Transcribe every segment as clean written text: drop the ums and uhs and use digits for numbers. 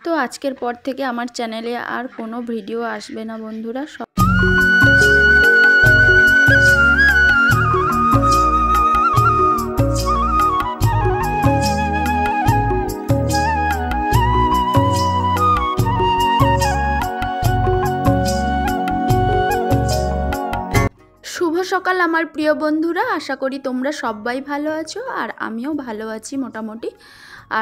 তো আজকের পর থেকে আমার চ্যানেলে আর কোনো ভিডিও আসবে না বন্ধুরা। শুভ সকাল আমার প্রিয় বন্ধুরা, আশা করি তোমরা সবাই ভালো আছো আর আমিও ভালো আছি মোটামুটি।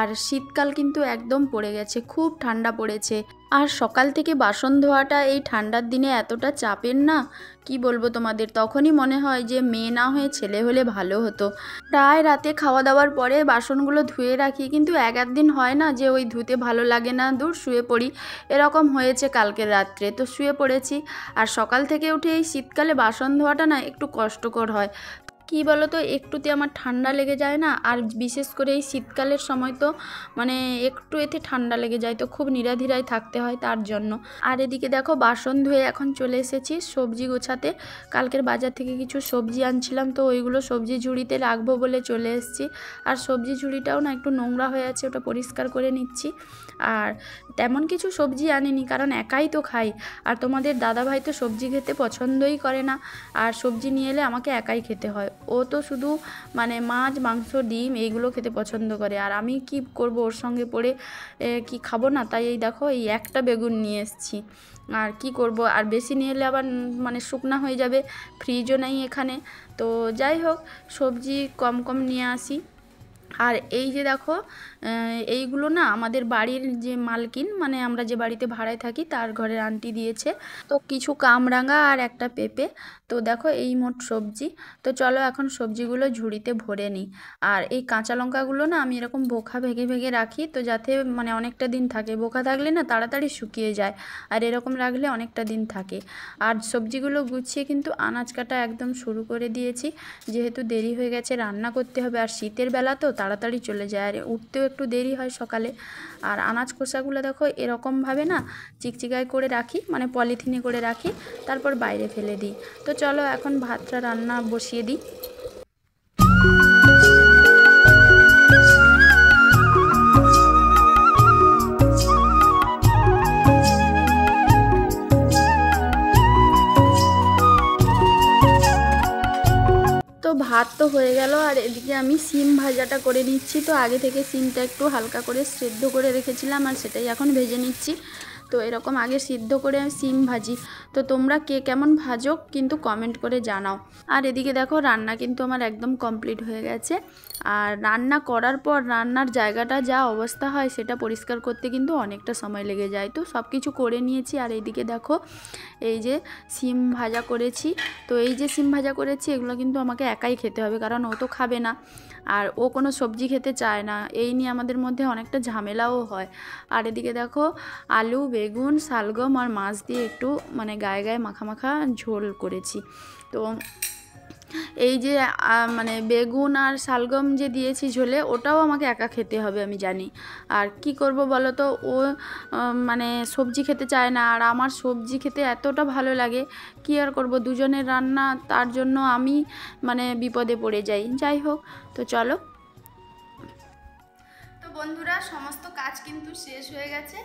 আর শীতকাল কিন্তু একদম পড়ে গেছে, খুব ঠান্ডা পড়েছে। আর সকাল থেকে বাসন ধোয়াটা এই ঠান্ডার দিনে এতটা চাপের না, কি বলবো তোমাদের। তখনই মনে হয় যে মেয়ে না হয়ে ছেলে হলে ভালো হতো। প্রায় রাতে খাওয়া দাওয়ার পরে বাসনগুলো ধুয়ে রাখি, কিন্তু এক দিন হয় না যে ওই ধুতে ভালো লাগে না, দূর শুয়ে পড়ি। এরকম হয়েছে কালকের রাত্রে, তো শুয়ে পড়েছি। আর সকাল থেকে উঠে এই শীতকালে বাসন ধোয়াটা না একটু কষ্টকর হয়। কি বলো তো, একটুতে আমার ঠান্ডা লেগে যায় না, আর বিশেষ করে এই শীতকালের সময় তো মানে একটু এতে ঠান্ডা লেগে যায়, তো খুব নিরাধিরায় থাকতে হয় তার জন্য। আর এদিকে দেখো বাসন ধুয়ে এখন চলে এসেছি সবজি গোছাতে। কালকের বাজার থেকে কিছু সবজি আনছিলাম, তো ওইগুলো সবজি ঝুড়িতে রাখবো বলে চলে এসেছি। আর সবজি ঝুড়িটাও না একটু নোংরা হয়ে আছে, ওটা পরিষ্কার করে নিচ্ছি। আর তেমন কিছু সবজি আনিনি, কারণ একাই তো খাই। আর তোমাদের দাদাভাই তো সবজি খেতে পছন্দই করে না, আর সবজি নিয়ে এলে আমাকে একাই খেতে হয়। ও তো শুধু মানে মাছ মাংস ডিম এইগুলো খেতে পছন্দ করে, আর আমি কি করব, ওর সঙ্গে পড়ে কি খাবো না? তাই এই দেখো এই একটা বেগুন নিয়ে এসেছি। আর কি করব, আর বেশি নিয়ে এলে আবার মানে শুকনা হয়ে যাবে, ফ্রিজও নেই এখানে। তো যাই হোক, সবজি কম কম নিয়ে আসি। আর এই যে দেখো এইগুলো না আমাদের বাড়ির যে মালকিন, মানে আমরা যে বাড়িতে ভাড়ায় থাকি তার ঘরের আন্টি দিয়েছে। তো কিছু কামরাঙা আর একটা পেঁপে। তো দেখো এই মোট সবজি। তো চলো এখন সবজিগুলো ঝুড়িতে ভরে নিই। আর এই কাঁচা লঙ্কাগুলো না আমি এরকম বোখা ভেঙে ভেঙে রাখি, তো যাতে মানে অনেকটা দিন থাকে। বোখা থাকলে না তাড়াতাড়ি শুকিয়ে যায়, আর এরকম রাখলে অনেকটা দিন থাকে। আর সবজিগুলো গুছিয়ে কিন্তু আনাজ কাটা একদম শুরু করে দিয়েছি, যেহেতু দেরি হয়ে গেছে, রান্না করতে হবে। আর শীতের বেলা তো তাড়াতাড়ি চলে যায়, আর উঠতেও একটু দেরি হয় সকালে। আর আনাজ খোসাগুলো দেখো এরকমভাবে না চিকচিকায় করে রাখি, মানে পলিথিনে করে রাখি, তারপর বাইরে ফেলে দিই। তো চলো এখন ভাতটা রান্না বসিয়ে দিই। তো ভাত তো হয়ে গেল, আর এদিকে আমি সিম ভাজাটা করে নিচ্ছি। তো আগে থেকে সিমটা একটু হালকা করে সেদ্ধ করে রেখেছিলাম, আর সেটাই এখন ভেজে নিচ্ছি। তো এরকম আগে সিদ্ধ করে আমি সিম ভাজি। তো তোমরা কে কেমন ভাজো কিন্তু কমেন্ট করে জানাও। আর এদিকে দেখো রান্না কিন্তু আমার একদম কমপ্লিট হয়ে গেছে। আর রান্না করার পর রান্নার জায়গাটা যা অবস্থা হয় সেটা পরিষ্কার করতে কিন্তু অনেকটা সময় লেগে যায়। তো সব কিছু করে নিয়েছি। আর এইদিকে দেখো এই যে সিম ভাজা করেছি। তো এই যে সিম ভাজা করেছি এগুলো কিন্তু আমাকে একাই খেতে হবে, কারণ ও তো খাবে না, আর ও কোনো সবজি খেতে চায় না। এই নিয়ে আমাদের মধ্যে অনেকটা ঝামেলাও হয়। আর এদিকে দেখো আলু বেগুন শালগম আর মাছ দিয়ে একটু মানে গায়ে গায়ে মাখা মাখা ঝোল করেছি। তো এই যে মানে বেগুন আর শালগম যে দিয়েছি ঝোলে, ওটাও আমাকে একা খেতে হবে আমি জানি। আর কি করব বলো তো, ও মানে সবজি খেতে চায় না, আর আমার সবজি খেতে এতটা ভালো লাগে। কি আর করব, দুজনের রান্না, তার জন্য আমি মানে বিপদে পড়ে যাই। যাই হোক, তো চলো। তো বন্ধুরা সমস্ত কাজ কিন্তু শেষ হয়ে গেছে,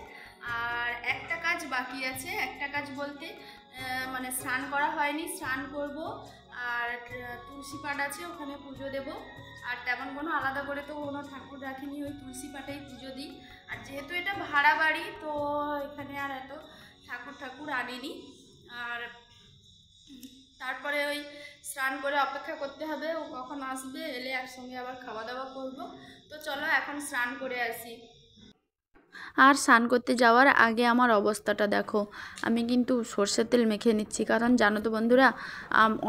আর একটা কাজ বাকি আছে। একটা কাজ বলতে মানে স্নান করা হয়নি, স্নান করব। আর তুলসী পাট আছে, ওখানে পুজো দেব। আর তেমন কোনো আলাদা করে তো কোনো ঠাকুর রাখিনি, ওই তুলসী পাটেই পুজো দিই। আর যেহেতু এটা ভাড়া বাড়ি, তো এখানে আর এত ঠাকুর আনিনি। আর তারপরে ওই স্নান করে অপেক্ষা করতে হবে ও কখন আসবে, এলে একসঙ্গে আবার খাওয়া দাওয়া করব। তো চলো এখন স্নান করে আসি। আর স্নান করতে যাওয়ার আগে আমার অবস্থাটা দেখো, আমি কিন্তু সর্ষের তেল মেখে নিচ্ছি। কারণ জানো তো বন্ধুরা,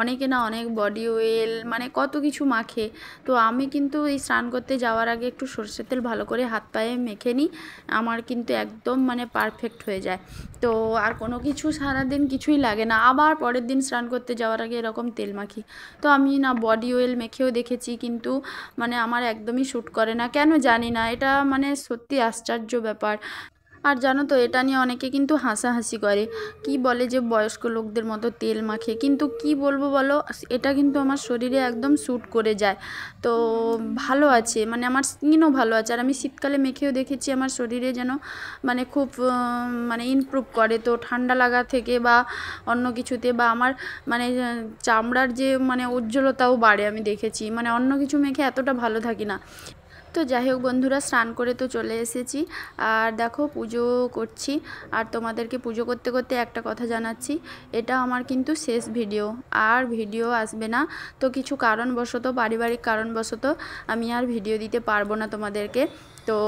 অনেকে না অনেক বডি অয়েল মানে কত কিছু মাখে। তো আমি কিন্তু এই স্নান করতে যাওয়ার আগে একটু সর্ষের তেল ভালো করে হাত পায়ে মেখে নিই, আমার কিন্তু একদম মানে পারফেক্ট হয়ে যায়। তো আর কোনো কিছু সারাদিন কিছুই লাগে না, আবার পরের দিন স্নান করতে যাওয়ার আগে এরকম তেল মাখি। তো আমি না বডি অয়েল মেখেও দেখেছি, কিন্তু মানে আমার একদমই শ্যুট করে না, কেন জানি না। এটা মানে সত্যি আশ্চর্য ব্যাপার। আর জানো তো এটা নিয়ে অনেকে কিন্তু হাসাহাসি করে, কি বলে যে বয়স্ক লোকদের মতো তেল মাখে, কিন্তু কি বলবো বলো, এটা কিন্তু আমার শরীরে একদম স্যুট করে যায়। তো ভালো আছে, মানে আমার স্কিনও ভালো আছে, আর আমি শীতকালে মেখেও দেখেছি আমার শরীরে যেন মানে খুব মানে ইমপ্রুভ করে। তো ঠান্ডা লাগা থেকে বা অন্য কিছুতে বা আমার মানে চামড়ার যে মানে উজ্জ্বলতাও বাড়ে আমি দেখেছি, মানে অন্য কিছু মেখে এতটা ভালো থাকি না। তো যাই হোক বন্ধুরা, স্নান করে তো চলে এসেছি, আর দেখো পুজো করছি। আর তোমাদেরকে পুজো করতে করতে একটা কথা জানাচ্ছি, এটা আমার কিন্তু শেষ ভিডিও, আর ভিডিও আসবে না। তো কিছু কারণবশত, পারিবারিক কারণবশত আমি আর ভিডিও দিতে পারবো না তোমাদেরকে। তো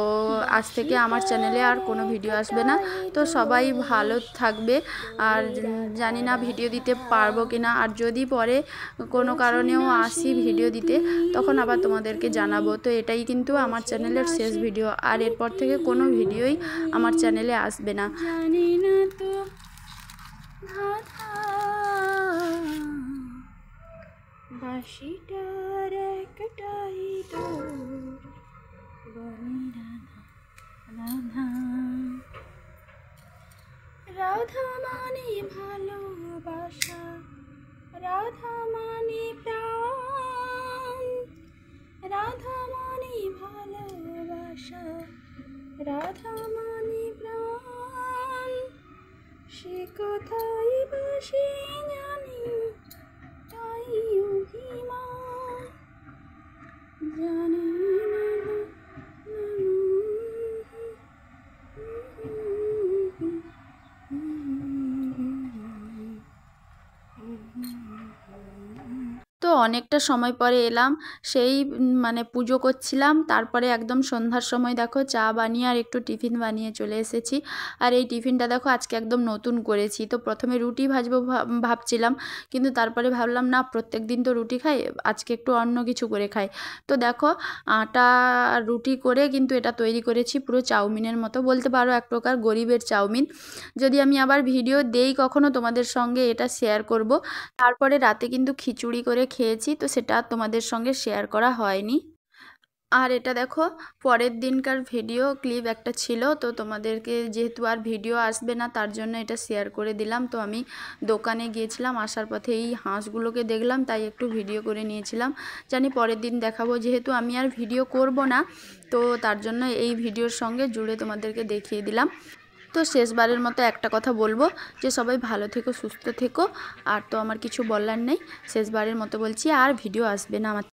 আজ থেকে আমার চ্যানেলে আর কোনো ভিডিও আসবে না। তো সবাই ভালো থাকবে, আর জানি না ভিডিও দিতে পারবো কি না, আর যদি পরে কোনো কারণেও আসি ভিডিও দিতে তখন আবার তোমাদেরকে জানাবো। তো এটাই কিন্তু আমার চ্যানেলের শেষ ভিডিও, আর এরপর থেকে কোনো ভিডিওই আমার চ্যানেলে আসবে না। জানি না তো বাঁশিটার একটাই দোর, বলে রাধা রাধা মানে ভালোবাসা, রাধা মানে প্রাণ, রাধা মানে ভালোবাসা, রাধা মানে প্রাণ, সে কোথায় বসে জানি তাই অভিমান, জানি না। তো অনেকটা সময় পরে এলাম, সেই মানে পুজো করছিলাম, তারপরে একদম সন্ধ্যার সময় দেখো চা বানিয়ে আর একটু টিফিন বানিয়ে চলে এসেছি। আর এই টিফিনটা দেখো আজকে একদম নতুন করেছি। তো প্রথমে রুটি ভাজবো ভাবছিলাম, কিন্তু তারপরে ভাবলাম না, প্রত্যেক দিন তো রুটি খাই, আজকে একটু অন্য কিছু করে খাই। তো দেখো আটা রুটি করে কিন্তু এটা তৈরি করেছি পুরো চাউমিনের মতো, বলতে পারো এক প্রকার গরিবের চাউমিন। যদি আমি আবার ভিডিও দেই কখনো তোমাদের সঙ্গে এটা শেয়ার করব। তারপরে রাতে কিন্তু খিচুড়ি করে খেয়েছি, তো সেটা তোমাদের সঙ্গে শেয়ার করা হয়নি। আর এটা দেখো পরের দিনকার ভিডিও ক্লিপ একটা ছিল, তো তোমাদেরকে যেহেতু আর ভিডিও আসবে না তার জন্য এটা শেয়ার করে দিলাম। তো আমি দোকানে গিয়েছিলাম, আসার পথে এই হাঁসগুলোকে দেখলাম, তাই একটু ভিডিও করে নিয়েছিলাম। জানি পরের দিন দেখাবো, যেহেতু আমি আর ভিডিও করব না, তো তার জন্য এই ভিডিওর সঙ্গে জুড়ে তোমাদেরকে দেখিয়ে দিলাম। তো শেষবারের মতো একটা কথা বলবো, যে সবাই ভালো থেকো, সুস্থ থেকো। আর তো আমার কিছু বলার নেই, শেষবারের মতো বলছি, আর ভিডিও আসবে না আমার।